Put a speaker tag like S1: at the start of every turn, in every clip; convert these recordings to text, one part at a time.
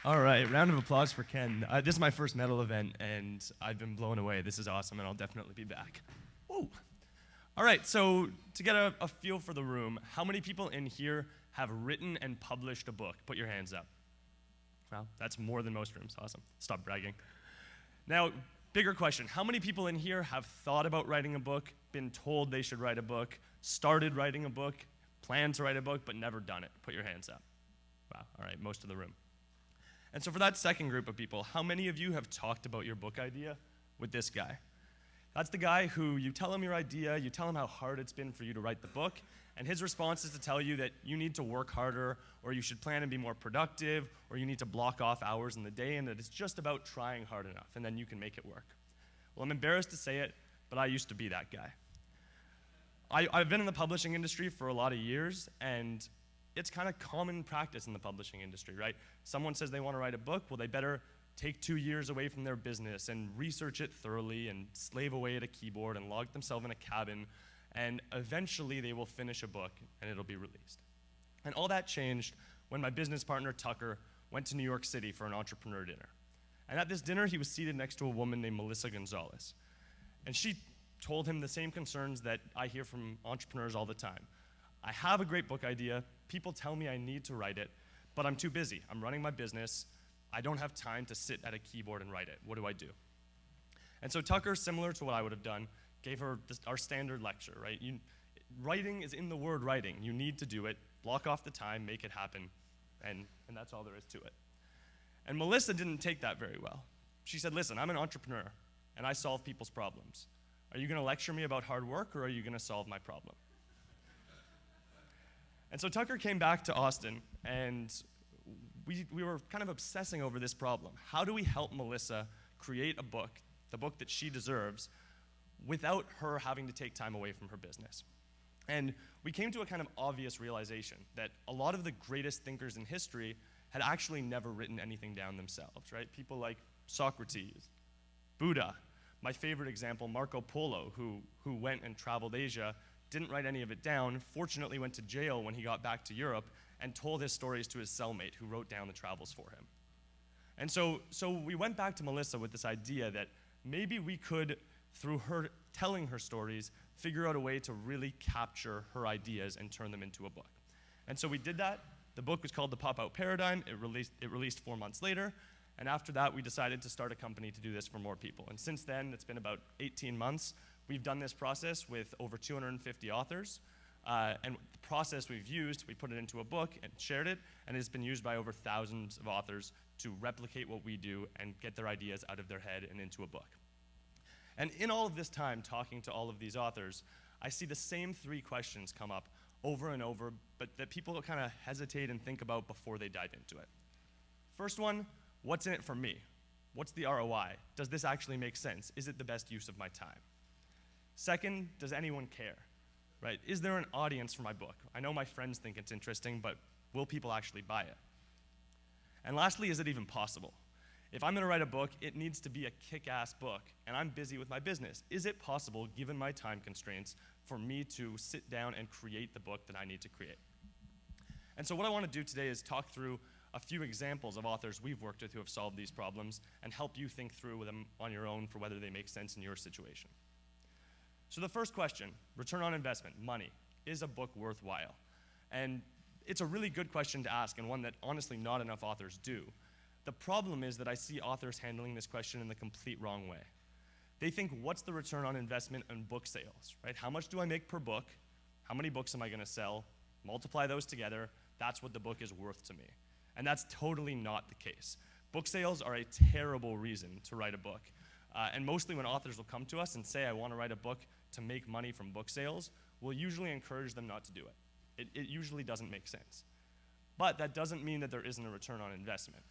S1: All right, round of applause for Ken. This is my first metal event, and I've been blown away. This is awesome, and I'll definitely be back. Woo. All right, so to get a feel for the room, how many people in here have written and published a book? Put your hands up. Well, that's more than most rooms. Awesome. Stop bragging. Now, bigger question. How many people in here have thought about writing a book, been told they should write a book, started writing a book, planned to write a book, but never done it? Put your hands up. Wow, all right, most of the room. And so for that second group of people, how many of you have talked about your book idea with this guy? That's the guy who you tell him your idea, you tell him how hard it's been for you to write the book, and his response is to tell you that you need to work harder, or you should plan and be more productive, or you need to block off hours in the day, and that it's just about trying hard enough, and then you can make it work. Well, I'm embarrassed to say it, but I used to be that guy. I've been in the publishing industry for a lot of years, and it's kind of common practice in the publishing industry, right? Someone says they want to write a book, well, they better take 2 years away from their business and research it thoroughly and slave away at a keyboard and lock themselves in a cabin, and eventually they will finish a book and it'll be released. And all that changed when my business partner, Tucker, went to New York City for an entrepreneur dinner. And at this dinner, he was seated next to a woman named Melissa Gonzalez. And she told him the same concerns that I hear from entrepreneurs all the time. I have a great book idea. People tell me I need to write it, but I'm too busy. I'm running my business. I don't have time to sit at a keyboard and write it. What do I do? And so Tucker, similar to what I would have done, gave her our standard lecture, right? Writing is in the word writing. You need to do it. Block off the time, make it happen, and that's all there is to it. And Melissa didn't take that very well. She said, listen, I'm an entrepreneur, and I solve people's problems. Are you going to lecture me about hard work, or are you going to solve my problem? And so Tucker came back to Austin, and we were kind of obsessing over this problem. How do we help Melissa create a book, the book that she deserves, without her having to take time away from her business? And we came to a kind of obvious realization that a lot of the greatest thinkers in history had actually never written anything down themselves, right? People like Socrates, Buddha, my favorite example, Marco Polo, who went and traveled Asia, didn't write any of it down, fortunately went to jail when he got back to Europe and told his stories to his cellmate who wrote down the travels for him. And so we went back to Melissa with this idea that maybe we could, through her telling her stories, figure out a way to really capture her ideas and turn them into a book. And so we did that. The book was called The Pop-Out Paradigm. It released 4 months later. And after that, we decided to start a company to do this for more people. And since then, it's been about 18 months. We've done this process with over 250 authors. And the process we've used, we put it into a book and shared it, and it's been used by over thousands of authors to replicate what we do and get their ideas out of their head and into a book. And in all of this time talking to all of these authors, I see the same 3 questions come up over and over, but that people kind of hesitate and think about before they dive into it. First one, what's in it for me? What's the ROI? Does this actually make sense? Is it the best use of my time? Second, does anyone care? Right? Is there an audience for my book? I know my friends think it's interesting, but will people actually buy it? And lastly, is it even possible? If I'm going to write a book, it needs to be a kick-ass book, and I'm busy with my business. Is it possible, given my time constraints, for me to sit down and create the book that I need to create? And so what I want to do today is talk through a few examples of authors we've worked with who have solved these problems and help you think through them on your own for whether they make sense in your situation. So the first question, return on investment, money. Is a book worthwhile? And it's a really good question to ask, and one that honestly not enough authors do. The problem is that I see authors handling this question in the complete wrong way. They think, what's the return on investment on book sales, right? How much do I make per book? How many books am I gonna sell? Multiply those together, that's what the book is worth to me. And that's totally not the case. Book sales are a terrible reason to write a book. And mostly when authors will come to us and say, I wanna write a book to make money from book sales, we'll usually encourage them not to do it. It usually doesn't make sense. But that doesn't mean that there isn't a return on investment.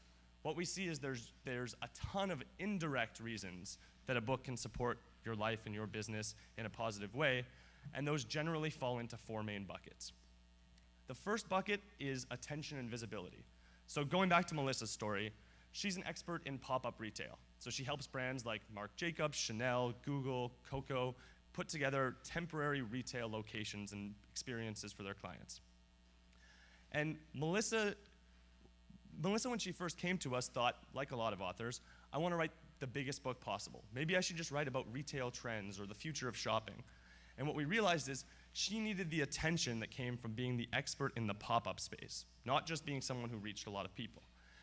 S1: What we see is there's a ton of indirect reasons that a book can support your life and your business in a positive way, and those generally fall into 4 main buckets. The first bucket is attention and visibility. So going back to Melissa's story, she's an expert in pop-up retail. So she helps brands like Marc Jacobs, Chanel, Google, Coco put together temporary retail locations and experiences for their clients. And Melissa Melissa, when she first came to us, thought, like a lot of authors, I want to write the biggest book possible. Maybe I should just write about retail trends or the future of shopping. And what we realized is she needed the attention that came from being the expert in the pop-up space, not just being someone who reached a lot of people.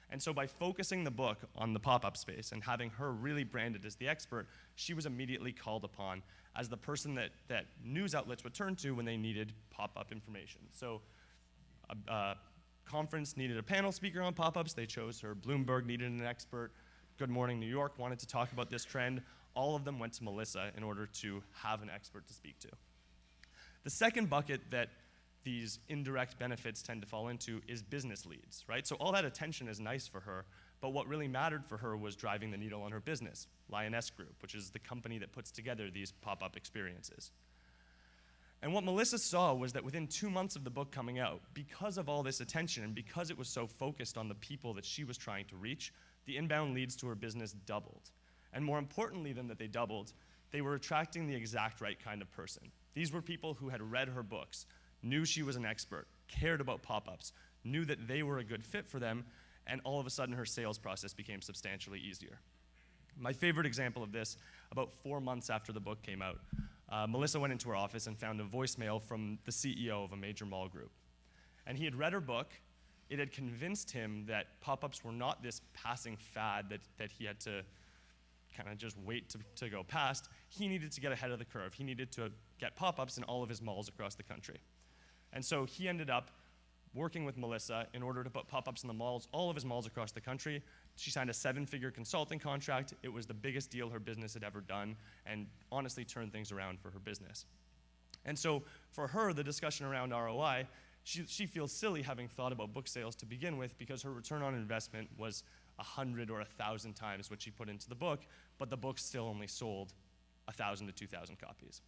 S1: And so by focusing the book on the pop-up space and having her really branded as the expert, she was immediately called upon as the person that news outlets would turn to when they needed pop-up information. So a conference needed a panel speaker on pop-ups, they chose her. Bloomberg needed an expert. Good Morning New York wanted to talk about this trend. All of them went to Melissa in order to have an expert to speak to. The second bucket that these indirect benefits tend to fall into is business leads, right? So all that attention is nice for her, but what really mattered for her was driving the needle on her business, Lioness Group, which is the company that puts together these pop-up experiences. And what Melissa saw was that within 2 months of the book coming out, because of all this attention and because it was so focused on the people that she was trying to reach, the inbound leads to her business doubled. And more importantly than that they doubled, they were attracting the exact right kind of person. These were people who had read her books, knew she was an expert, cared about pop-ups, knew that they were a good fit for them, and all of a sudden her sales process became substantially easier. My favorite example of this, about 4 months after the book came out, Melissa went into her office and found a voicemail from the CEO of a major mall group. And he had read her book. It had convinced him that pop-ups were not this passing fad that he had to kind of just wait to go past. He needed to get ahead of the curve. He needed to get pop-ups in all of his malls across the country. And so he ended up working with Melissa in order to put pop-ups in the malls, all of his malls across the country. She signed a 7-figure consulting contract. It was the biggest deal her business had ever done, and honestly turned things around for her business. And so for her, the discussion around ROI, she feels silly having thought about book sales to begin with because her return on investment was 100 or 1,000 times what she put into the book, but the book still only sold 1,000 to 2,000 copies.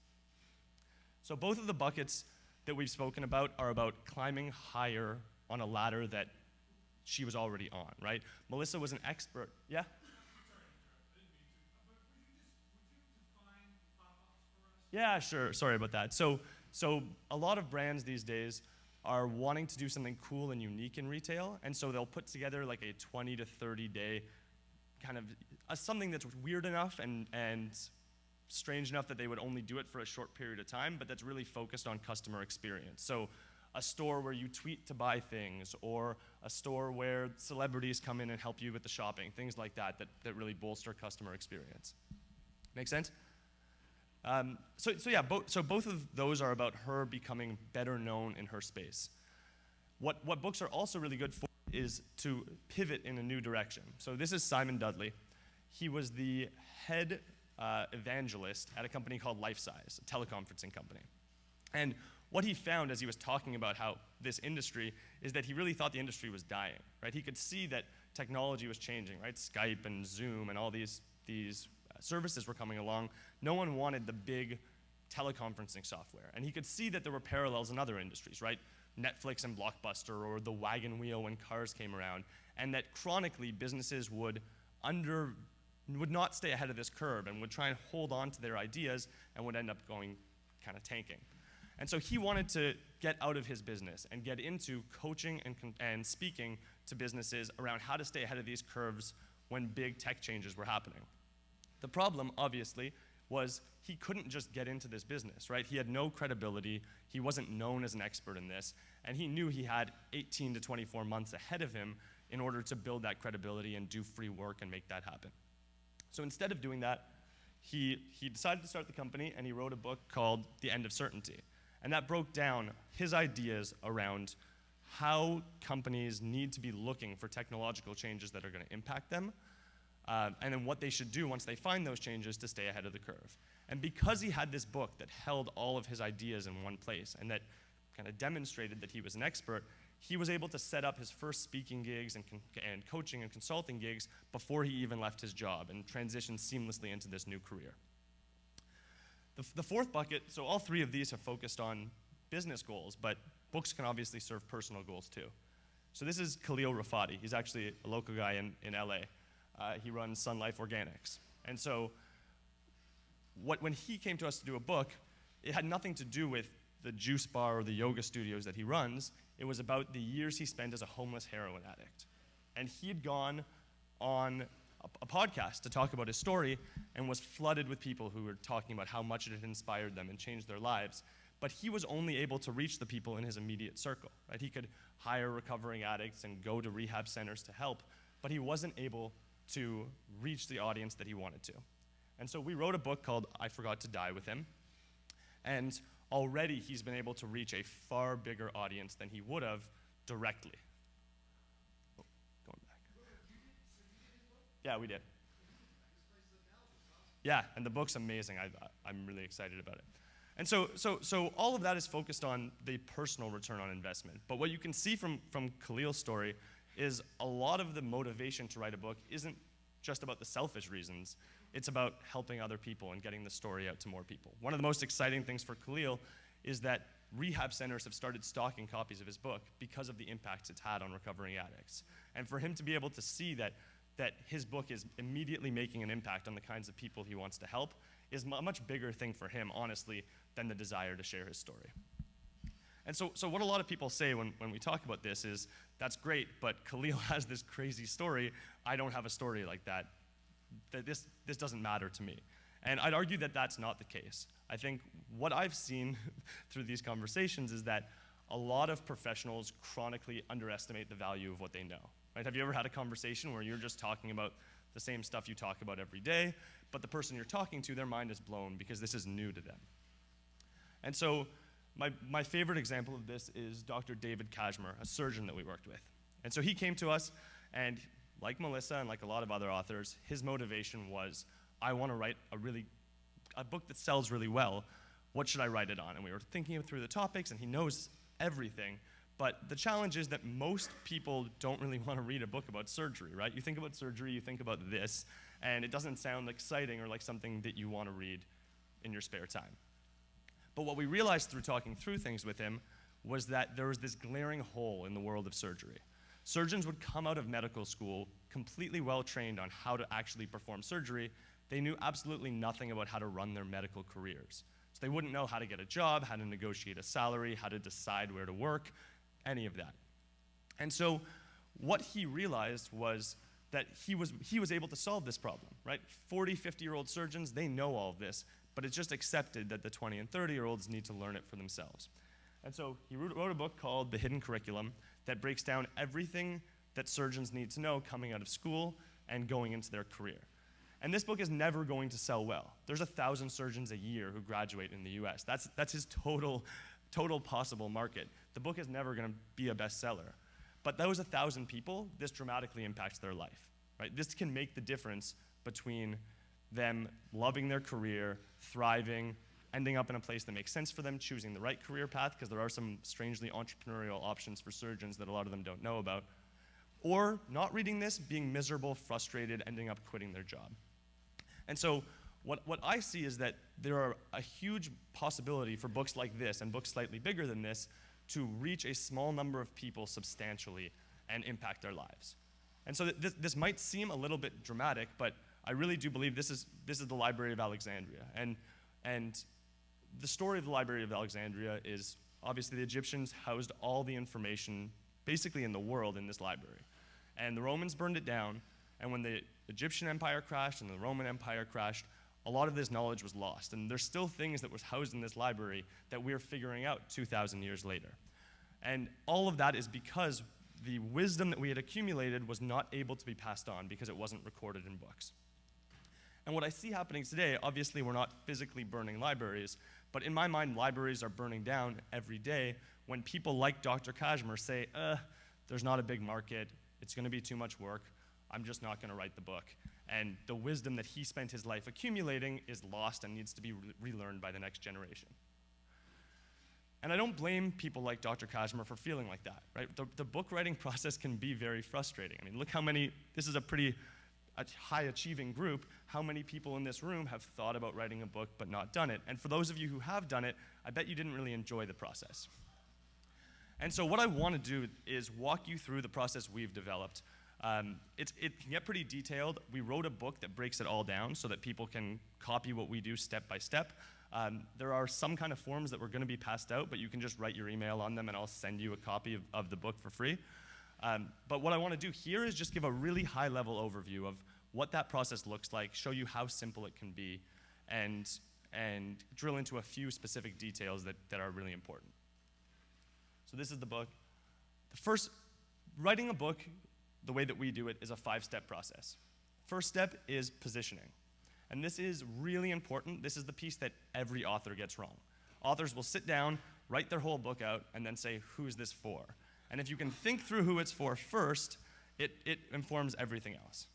S1: So both of the buckets that we've spoken about are about climbing higher on a ladder that she was already on, right? Melissa was an expert. Yeah? Yeah, sure. Sorry about that. So a lot of brands these days are wanting to do something cool and unique in retail, and so they'll put together like a 20 to 30 day kind of something that's weird enough and strange enough that they would only do it for a short period of time, but that's really focused on customer experience. So a store where you tweet to buy things, or a store where celebrities come in and help you with the shopping, things like that really bolster customer experience. Make sense? So both of those are about her becoming better known in her space. What books are also really good for is to pivot in a new direction. So this is Simon Dudley. He was the head evangelist at a company called Lifesize, a teleconferencing company. And what he found as he was talking about how this industry is that he really thought the industry was dying, right? He could see that technology was changing, right? Skype and Zoom and all these services were coming along. No one wanted the big teleconferencing software. And he could see that there were parallels in other industries, right? Netflix and Blockbuster, or the wagon wheel when cars came around. And that chronically businesses would not stay ahead of this curve and would try and hold on to their ideas and would end up going kind of tanking. And so he wanted to get out of his business and get into coaching and speaking to businesses around how to stay ahead of these curves when big tech changes were happening. The problem, obviously, was he couldn't just get into this business, right? He had no credibility, he wasn't known as an expert in this, and he knew he had 18 to 24 months ahead of him in order to build that credibility and do free work and make that happen. So instead of doing that, he decided to start the company, and he wrote a book called The End of Certainty. And that broke down his ideas around how companies need to be looking for technological changes that are going to impact them, and then what they should do once they find those changes to stay ahead of the curve. And because he had this book that held all of his ideas in one place and that kind of demonstrated that he was an expert, he was able to set up his first speaking gigs and coaching and consulting gigs before he even left his job and transitioned seamlessly into this new career. The fourth bucket, so all three of these have focused on business goals, but books can obviously serve personal goals too. So this is Khalil Rafati. He's actually a local guy in LA. He runs Sun Life Organics. And so when he came to us to do a book, it had nothing to do with the juice bar or the yoga studios that he runs. It was about the years he spent as a homeless heroin addict And he had gone on a podcast to talk about his story and was flooded with people who were talking about how much it had inspired them and changed their lives. But he was only able to reach the people in his immediate circle, right? He could hire recovering addicts and go to rehab centers to help, but he wasn't able to reach the audience that he wanted to. And so we wrote a book called I Forgot to Die with him, and already he's been able to reach a far bigger audience than he would have directly. Oh, going back. Yeah, we did. Yeah, and the book's amazing. I'm really excited about it. And so all of that is focused on the personal return on investment. But what you can see from Khalil's story is a lot of the motivation to write a book isn't just about the selfish reasons. It's about helping other people and getting the story out to more people. One of the most exciting things for Khalil is that rehab centers have started stocking copies of his book because of the impacts it's had on recovering addicts. And for him to be able to see that his book is immediately making an impact on the kinds of people he wants to help is a much bigger thing for him, honestly, than the desire to share his story. And so what a lot of people say when we talk about this is, that's great, but Khalil has this crazy story. I don't have a story like that. This doesn't matter to me. And I'd argue that that's not the case. I think what I've seen through these conversations is that a lot of professionals chronically underestimate the value of what they know. Right? Have you ever had a conversation where you're just talking about the same stuff you talk about every day, but the person you're talking to, their mind is blown because this is new to them? And so my favorite example of this is Dr. David Kashmir, a surgeon that we worked with. And so he came to us, and like Melissa and like a lot of other authors, his motivation was, I want to write a book that sells really well. What should I write it on? And we were thinking through the topics, and he knows everything. But the challenge is that most people don't really want to read a book about surgery, right? You think about surgery, you think about this, and it doesn't sound exciting or like something that you want to read in your spare time. But what we realized through talking through things with him was that there was this glaring hole in the world of surgery. Surgeons would come out of medical school completely well-trained on how to actually perform surgery. They knew absolutely nothing about how to run their medical careers. So they wouldn't know how to get a job, how to negotiate a salary, how to decide where to work, any of that. And so what he realized was that he was able to solve this problem, right? 40, 50-year-old surgeons, they know all of this, but it's just accepted that the 20 and 30-year-olds need to learn it for themselves. And so he wrote a book called The Hidden Curriculum that breaks down everything that surgeons need to know coming out of school and going into their career. And this book is never going to sell well. There's 1,000 surgeons a year who graduate in the US. That's his total possible market. The book is never going to be a bestseller. But those 1,000 people, this dramatically impacts their life, right? This can make the difference between them loving their career, thriving, ending up in a place that makes sense for them, choosing the right career path, because there are some strangely entrepreneurial options for surgeons that a lot of them don't know about, or not reading this, being miserable, frustrated, ending up quitting their job. And so what I see is that there are a huge possibility for books like this and books slightly bigger than this to reach a small number of people substantially and impact their lives. And so this might seem a little bit dramatic, but I really do believe this is the Library of Alexandria. And the story of the Library of Alexandria is obviously the Egyptians housed all the information basically in the world in this library. And the Romans burned it down, and when the Egyptian Empire crashed and the Roman Empire crashed, a lot of this knowledge was lost. And there's still things that was housed in this library that we're figuring out 2,000 years later. And all of that is because the wisdom that we had accumulated was not able to be passed on because it wasn't recorded in books. And what I see happening today, obviously we're not physically burning libraries, but in my mind, libraries are burning down every day when people like Dr. Kashmir say, there's not a big market, it's going to be too much work, I'm just not going to write the book. And the wisdom that he spent his life accumulating is lost and needs to be relearned by the next generation. And I don't blame people like Dr. Kashmir for feeling like that, right? The book writing process can be very frustrating. I mean, look how many, this is a pretty high achieving group, how many people in this room have thought about writing a book but not done it? And for those of you who have done it, I bet you didn't really enjoy the process. And so what I want to do is walk you through the process we've developed. It can get pretty detailed. We wrote a book that breaks it all down so that people can copy what we do step by step. There are some kind of forms that were going to be passed out, but you can just write your email on them and I'll send you a copy of the book for free. But what I want to do here is just give a really high-level overview of what that process looks like, show you how simple it can be, and drill into a few specific details that are really important. So this is the book. Writing a book, the way that we do it, is a 5-step process. First step is positioning. And this is really important. This is the piece that every author gets wrong. Authors will sit down, write their whole book out, and then say, who's this for? And if you can think through who it's for first, it informs everything else.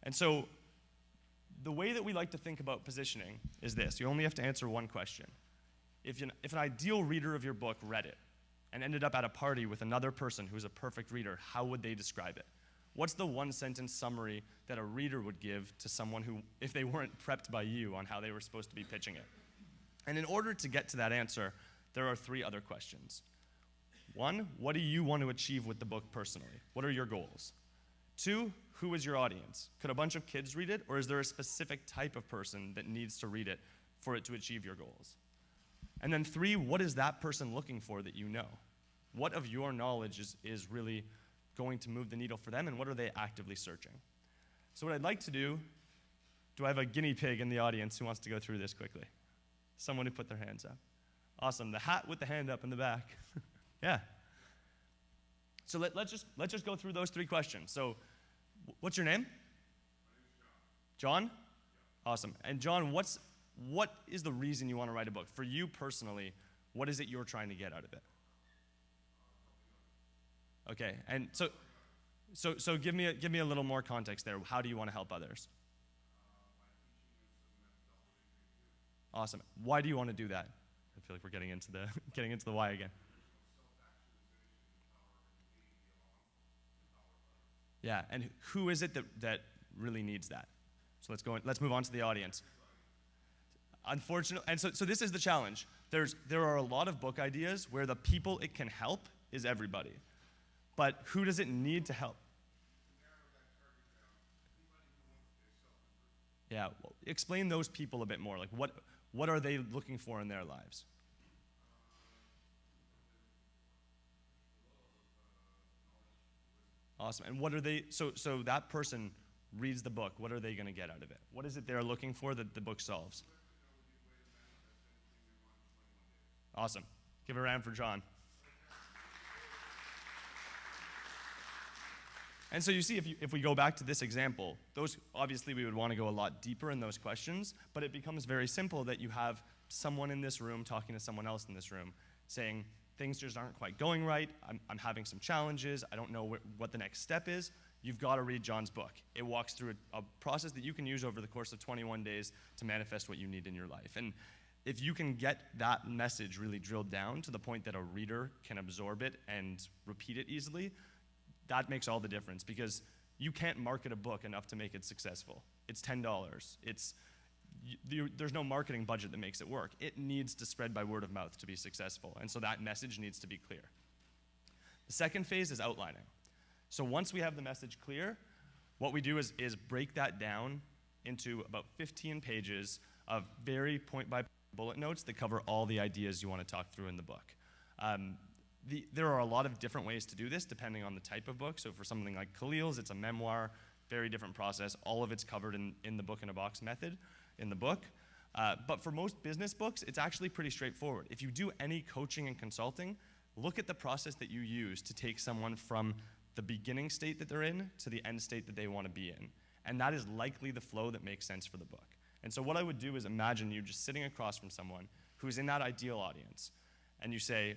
S1: And so the way that we like to think about positioning is this. You only have to answer one question. If an ideal reader of your book read it and ended up at a party with another person who's a perfect reader, how would they describe it? What's the one-sentence summary that a reader would give to someone who, if they weren't prepped by you on how they were supposed to be pitching it? And in order to get to that answer, there are 3 other questions. 1, what do you want to achieve with the book personally? What are your goals? 2, who is your audience? Could a bunch of kids read it, or is there a specific type of person that needs to read it for it to achieve your goals? And then 3, what is that person looking for that you know? What of your knowledge is really going to move the needle for them, and what are they actively searching? So what I'd like to do I have a guinea pig in the audience who wants to go through this quickly? Someone who put their hands up. Awesome, the hat with the hand up in the back. Yeah. So let's just go through those 3 questions. So what's your name? My name is John. John? Yeah. Awesome. And John, what is the reason you want to write a book? For you personally, what is it you're trying to get out of it? Okay, and so give me a little more context there. How do you want to help others? Awesome. Why do you want to do that? I feel like we're getting into the why again. Yeah, and who is it that really needs that? So let's move on to the audience. Unfortunately, and so this is the challenge. There are a lot of book ideas where the people it can help is everybody. But who does it need to help? Yeah, well, explain those people a bit more. Like what are they looking for in their lives? Awesome. And what are they, so that person reads the book, what are they going to get out of it? What is it they're looking for that the book solves? Awesome. Give a round for John. And so you see, if we go back to this example, those obviously we would want to go a lot deeper in those questions, but it becomes very simple that you have someone in this room talking to someone else in this room saying, things just aren't quite going right, I'm having some challenges, I don't know what the next step is. You've got to read John's book. It walks through a process that you can use over the course of 21 days to manifest what you need in your life. And if you can get that message really drilled down to the point that a reader can absorb it and repeat it easily, that makes all the difference, because you can't market a book enough to make it successful. It's $10. There's no marketing budget that makes it work. It needs to spread by word of mouth to be successful, and so that message needs to be clear. The second phase is outlining. So once we have the message clear, what we do is break that down into about 15 pages of very point-by-point bullet notes that cover all the ideas you want to talk through in the book. There are a lot of different ways to do this depending on the type of book. So for something like Khalil's, it's a memoir, very different process. All of it's covered in the book in a box method in the book. But for most business books, it's actually pretty straightforward. If you do any coaching and consulting, look at the process that you use to take someone from the beginning state that they're in to the end state that they want to be in. And that is likely the flow that makes sense for the book. And so what I would do is imagine you just sitting across from someone who's in that ideal audience, and you say,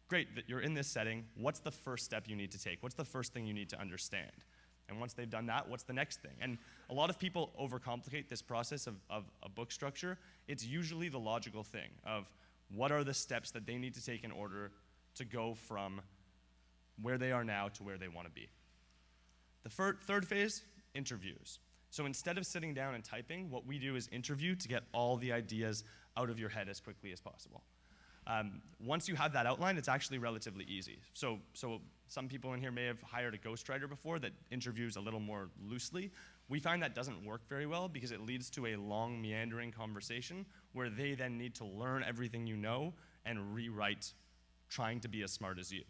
S1: great, that you're in this setting, what's the first step you need to take? What's the first thing you need to understand? And once they've done that, what's the next thing? And a lot of people overcomplicate this process of a book structure. It's usually the logical thing of what are the steps that they need to take in order to go from where they are now to where they want to be. The third phase, interviews. So instead of sitting down and typing, what we do is interview to get all the ideas out of your head as quickly as possible. Once you have that outline, it's actually relatively easy. So some people in here may have hired a ghostwriter before that interviews a little more loosely. We find that doesn't work very well because it leads to a long, meandering conversation where they then need to learn everything you know and rewrite trying to be as smart as you.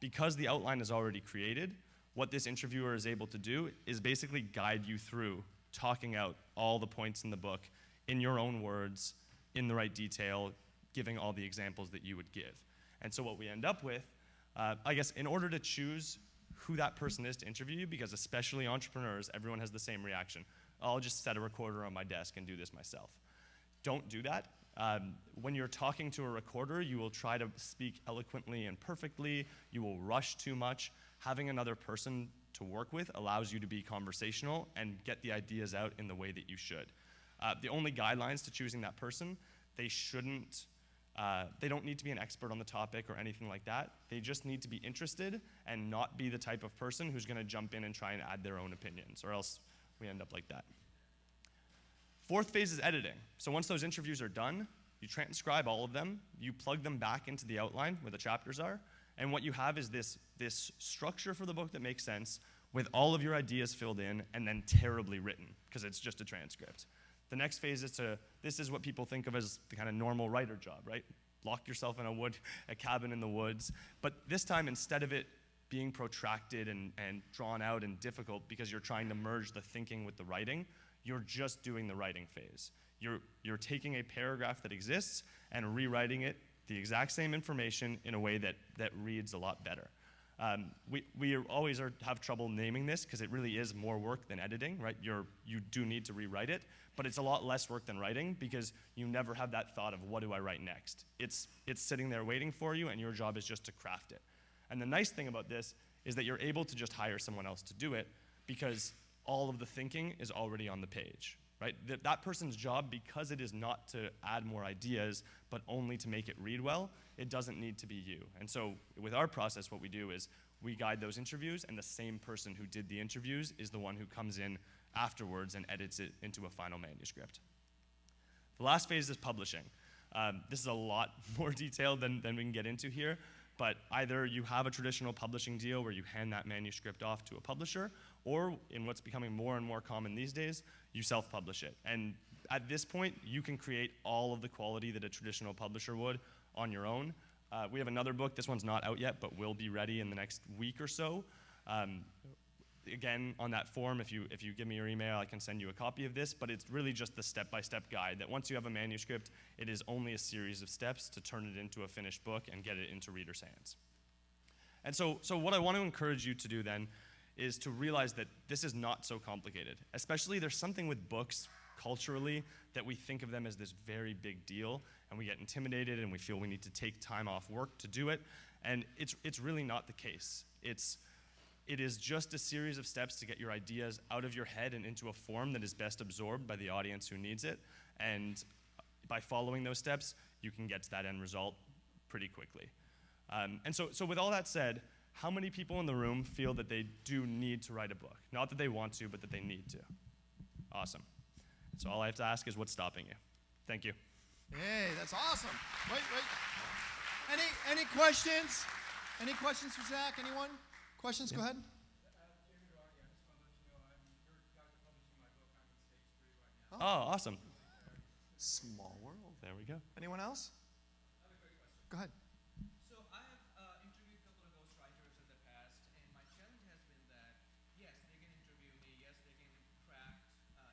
S1: Because the outline is already created, what this interviewer is able to do is basically guide you through talking out all the points in the book in your own words, in the right detail, giving all the examples that you would give. And so what we end up with, I guess in order to choose who that person is to interview you, because especially entrepreneurs, everyone has the same reaction. I'll just set a recorder on my desk and do this myself. Don't do that. When you're talking to a recorder, you will try to speak eloquently and perfectly. You will rush too much. Having another person to work with allows you to be conversational and get the ideas out in the way that you should. The only guidelines to choosing that person, they don't need to be an expert on the topic or anything like that. They just need to be interested and not be the type of person who's going to jump in and try and add their own opinions, or else we end up like that. Fourth phase is editing. So once those interviews are done, you transcribe all of them, you plug them back into the outline where the chapters are, and what you have is this structure for the book that makes sense with all of your ideas filled in and then terribly written, because it's just a transcript. The next phase is this is what people think of as the kind of normal writer job, right? Lock yourself in a cabin in the woods. But this time, instead of it being protracted and drawn out and difficult because you're trying to merge the thinking with the writing, you're just doing the writing phase. You're taking a paragraph that exists and rewriting it, the exact same information, in a way that reads a lot better. We always have trouble naming this because it really is more work than editing, right? You do need to rewrite it, but it's a lot less work than writing because you never have that thought of what do I write next. It's sitting there waiting for you, and your job is just to craft it. And the nice thing about this is that you're able to just hire someone else to do it because all of the thinking is already on the page, right? That person's job, because it is not to add more ideas, but only to make it read well, it doesn't need to be you. And so with our process, what we do is we guide those interviews, and the same person who did the interviews is the one who comes in afterwards and edits it into a final manuscript. The last phase is publishing. This is a lot more detailed than we can get into here, but either you have a traditional publishing deal where you hand that manuscript off to a publisher, or in what's becoming more and more common these days, you self-publish it. And at this point, you can create all of the quality that a traditional publisher would on your own. We have another book. This one's not out yet, but will be ready in the next week or so. Again, on that form, if you give me your email, I can send you a copy of this, but it's really just the step-by-step guide that once you have a manuscript, it is only a series of steps to turn it into a finished book and get it into readers' hands. And so what I want to encourage you to do then is to realize that this is not so complicated. Especially there's something with books culturally that we think of them as this very big deal, and we get intimidated and we feel we need to take time off work to do it, and it's really not the case. It is just a series of steps to get your ideas out of your head and into a form that is best absorbed by the audience who needs it, and by following those steps, you can get to that end result pretty quickly. And so with all that said, how many people in the room feel that they do need to write a book? Not that they want to, but that they need to. Awesome. So all I have to ask is what's stopping you? Thank you.
S2: Hey, that's awesome. Wait. Any questions? Any questions for Zach? Anyone? Questions? Yeah. Go ahead.
S1: Oh, awesome.
S2: Small world.
S1: There we go.
S2: Anyone else? Go ahead.
S3: So I have interviewed a couple of ghostwriters in the past, and my challenge has been that, yes, they can interview me, yes, they can craft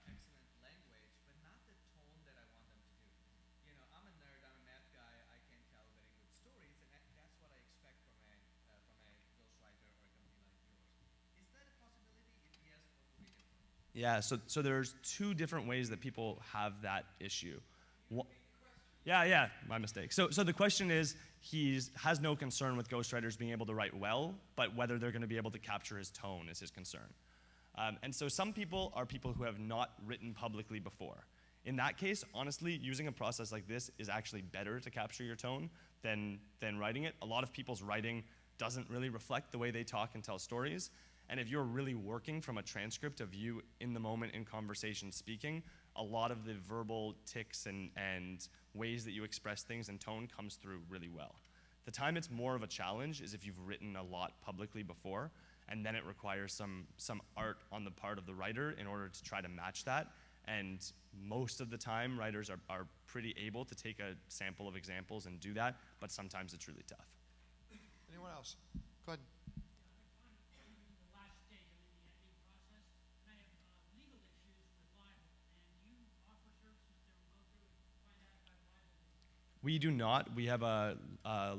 S3: excellent language, but not the tone that I want them to do. You know, I'm a nerd, I'm a math guy, I can tell very good stories, and that's what I expect from a ghostwriter or a company like yours. Is that a possibility? If yes, what would be different?
S1: Yeah, so there's two different ways that people have that issue. Yeah, my mistake. So the question is, he has no concern with ghostwriters being able to write well, but whether they're going to be able to capture his tone is his concern. And so some people are people who have not written publicly before. In that case, honestly, using a process like this is actually better to capture your tone than writing it. A lot of people's writing doesn't really reflect the way they talk and tell stories. And if you're really working from a transcript of you in the moment in conversation speaking, a lot of the verbal tics and ways that you express things and tone comes through really well. The time it's more of a challenge is if you've written a lot publicly before, and then it requires some art on the part of the writer in order to try to match that. And most of the time, writers are pretty able to take a sample of examples and do that, but sometimes it's really tough.
S2: Anyone else? Go ahead.
S4: I'm in the last stage. I'm in the editing process, and I have legal issues with libel. And you offer services that will go through and find out if I'm liable.
S1: We do not. We have a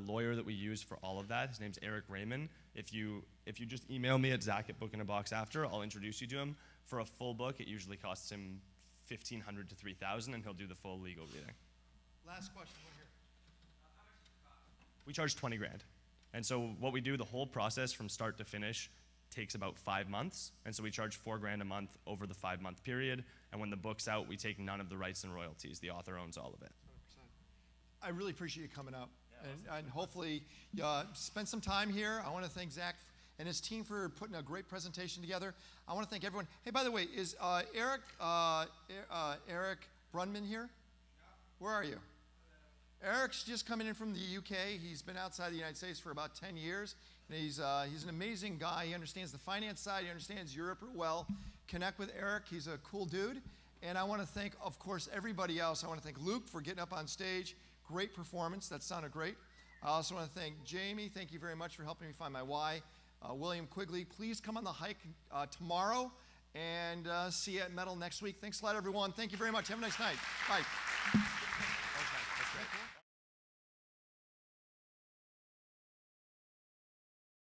S1: lawyer that we use for all of that. His name's Eric Raymond. If you just email me at Zach@bookinabox after, I'll introduce you to him. For a full book, it usually costs him $1,500 to $3,000, and he'll do the full legal reading.
S2: Last question, one here.
S1: We charge 20 grand. And so what we do, the whole process from start to finish takes about 5 months. And so we charge 4 grand a month over the 5-month period. And when the book's out, we take none of the rights and royalties. The author owns all of it.
S2: 100%. I really appreciate you coming up. And hopefully spend some time here. I want to thank Zach and his team for putting a great presentation together. I want to thank everyone. Hey, by the way, is Eric Brunman here? Where are you? Eric's just coming in from the UK. He's been outside the United States for about 10 years. And he's an amazing guy. He understands the finance side. He understands Europe well. Connect with Eric. He's a cool dude. And I want to thank, of course, everybody else. I want to thank Luke for getting up on stage. Great performance. That sounded great. I also want to thank Jamie. Thank you very much for helping me find my why. William Quigley, please come on the hike tomorrow. And see you at Metal next week. Thanks a lot, everyone. Thank you very much. Have a nice night. Bye.